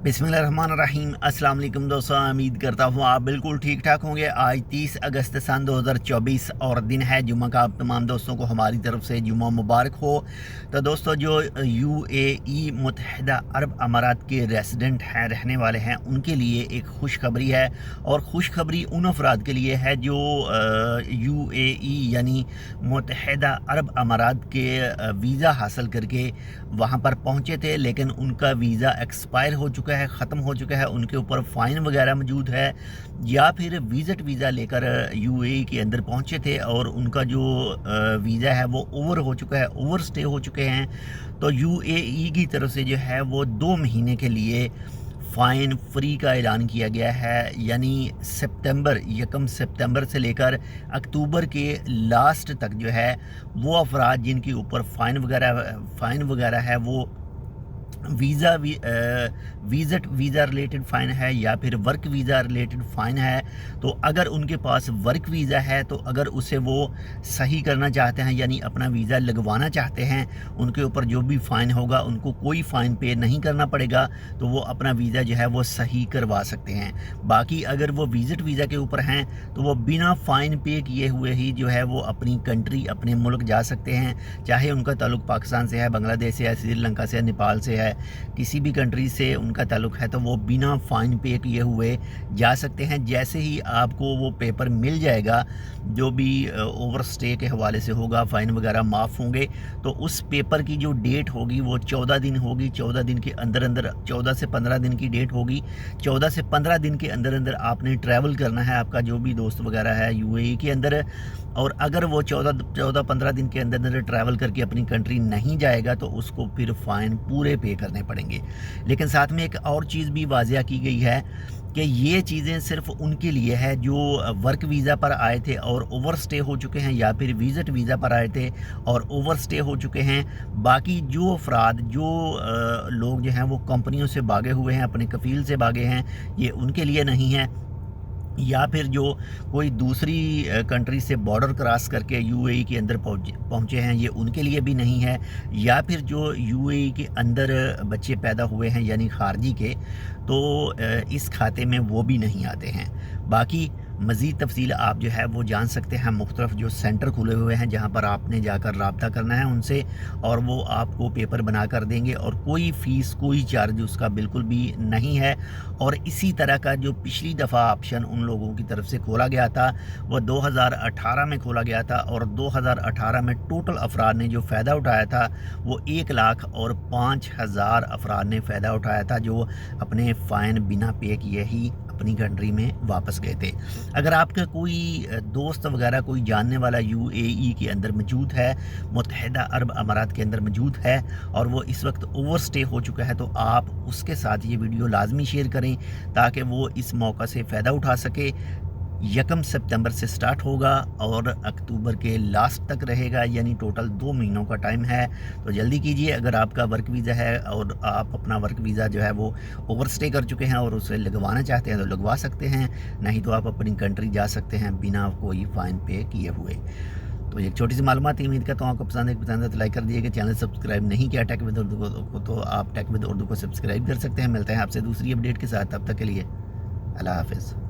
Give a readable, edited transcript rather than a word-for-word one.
बिस्मिल्लाहिर्रहमानिर्रहीम। अस्सलाम वालेकुम दोस्तों, उम्मीद करता हूँ आप बिल्कुल ठीक ठाक होंगे। आज 30 अगस्त सन 2024 और दिन है जुम्मा का। आप तमाम दोस्तों को हमारी तरफ से जुम्मा मुबारक हो। तो दोस्तों, जो यूएई मुत्तहिदा अरब अमारात के रेसिडेंट हैं, रहने वाले हैं, उनके लिए एक खुशखबरी है। और खुशखबरी उन अफराद के लिए है जो यूएई यानी मुत्तहिदा अरब अमारात के वीज़ा हासिल करके वहाँ पर पहुँचे थे, लेकिन उनका वीज़ा एक्सपायर हो चुका है, ख़त्म हो चुका है, उनके ऊपर फ़ाइन वगैरह मौजूद है, या फिर विज़िट वीज़ा लेकर यूएई के अंदर पहुँचे थे और उनका जो वीज़ा है वो ओवर हो चुका है, ओवर स्टे हो चुके हैं। तो यूएई की तरफ से जो है वो 2 महीने के लिए फ़ाइन फ्री का ऐलान किया गया है। यानी यकम सितंबर से लेकर अक्टूबर के लास्ट तक जो है वो अफराद जिनके ऊपर फ़ाइन वगैरह है वो विज़िट वीज़ा रिलेटेड फ़ाइन है या फिर वर्क वीज़ा रिलेटेड फ़ाइन है। तो अगर उनके पास वर्क वीज़ा है तो अगर उसे वो सही करना चाहते हैं, यानी अपना वीज़ा लगवाना चाहते हैं, उनके ऊपर जो भी फ़ाइन होगा उनको कोई फ़ाइन पे नहीं करना पड़ेगा, तो वो अपना वीज़ा जो है वो सही करवा सकते हैं। बाकी अगर वो विज़िट वीज़ा के ऊपर हैं तो वो बिना फ़ाइन पे किए हुए ही जो है वो अपनी कंट्री, अपने मुल्क जा सकते हैं। चाहे उनका ताल्लुक़ पाकिस्तान से है, बांग्लादेश से है, श्रीलंका से है, नेपाल से है, किसी भी कंट्री से उनका ताल्लुक़ है, तो वो बिना फ़ाइन पे किए हुए जा सकते हैं। जैसे ही आपको वो पेपर मिल जाएगा जो भी ओवर स्टे के हवाले से होगा, फ़ाइन वगैरह माफ़ होंगे, तो उस पेपर की जो डेट होगी वो 14 दिन होगी। 14 दिन के अंदर 14 से 15 दिन की डेट होगी। 14 से 15 दिन के अंदर आपने ट्रैवल करना है, आपका जो भी दोस्त वगैरह है यूएई के अंदर। और अगर वो 14-15 दिन के अंदर ट्रैवल करके अपनी कंट्री नहीं जाएगा तो उसको फिर फ़ाइन पूरे पे करने पड़ेंगे। लेकिन साथ में एक और चीज़ भी वाज़िया की गई है कि ये चीज़ें सिर्फ उनके लिए है जो वर्क वीज़ा पर आए थे और ओवर स्टे हो चुके हैं, या फिर विज़िट वीज़ा पर आए थे और ओवर स्टे हो चुके हैं। बाकी जो अफराद, जो लोग जो हैं वो कंपनियों से भागे हुए हैं, अपने कफ़ील से भागे हैं, ये उनके लिए नहीं है। या फिर जो कोई दूसरी कंट्री से बॉर्डर क्रॉस करके यूएई के अंदर पहुँचे हैं, ये उनके लिए भी नहीं है। या फिर जो यूएई के अंदर बच्चे पैदा हुए हैं यानी खारजी के, तो इस खाते में वो भी नहीं आते हैं। बाकी मज़ीद तफसील आप जो है वो जान सकते हैं। मुख्तलिफ जो सेंटर खुले हुए हैं जहाँ पर आपने जाकर रब्ता करना है उनसे, और वो आपको पेपर बना कर देंगे और कोई फ़ीस, कोई चार्ज उसका बिल्कुल भी नहीं है। और इसी तरह का जो पिछली दफ़ा ऑप्शन उन लोगों की तरफ से खोला गया था वो 2018 में खोला गया था, और 2018 में टोटल अफराद ने जो फ़ायदा उठाया था वो 1,05,000 अफराद ने फ़ायदा उठाया था, जो अपने फ़ाइन बिना पे किए ही अपनी कंट्री में वापस गए थे। अगर आपका कोई दोस्त वगैरह, कोई जानने वाला यूएई के अंदर मौजूद है, मुत्तहिदा अरब अमारात के अंदर मौजूद है, और वो इस वक्त ओवर स्टे हो चुका है, तो आप उसके साथ ये वीडियो लाजमी शेयर करें ताकि वो इस मौका से फ़ायदा उठा सके। यकम सितंबर से स्टार्ट होगा और अक्टूबर के लास्ट तक रहेगा, यानी टोटल 2 महीनों का टाइम है। तो जल्दी कीजिए। अगर आपका वर्क वीज़ा है और आप अपना वर्क वीज़ा जो है वो ओवर स्टे कर चुके हैं और उसे लगवाना चाहते हैं तो लगवा सकते हैं, नहीं तो आप अपनी कंट्री जा सकते हैं बिना कोई फ़ाइन पे किए हुए। तो एक छोटी सी मालूमात थी, उम्मीद करता हूँ आपको पसंद है तो लाइक कर दीजिएगा। चैनल सब्सक्राइब नहीं किया टेक विद उर्दू को तो आप टेक विद उर्दू को सब्सक्राइब कर सकते हैं। मिलते हैं आपसे दूसरी अपडेट के साथ, तब तक के लिए अल्लाह हाफ़िज़।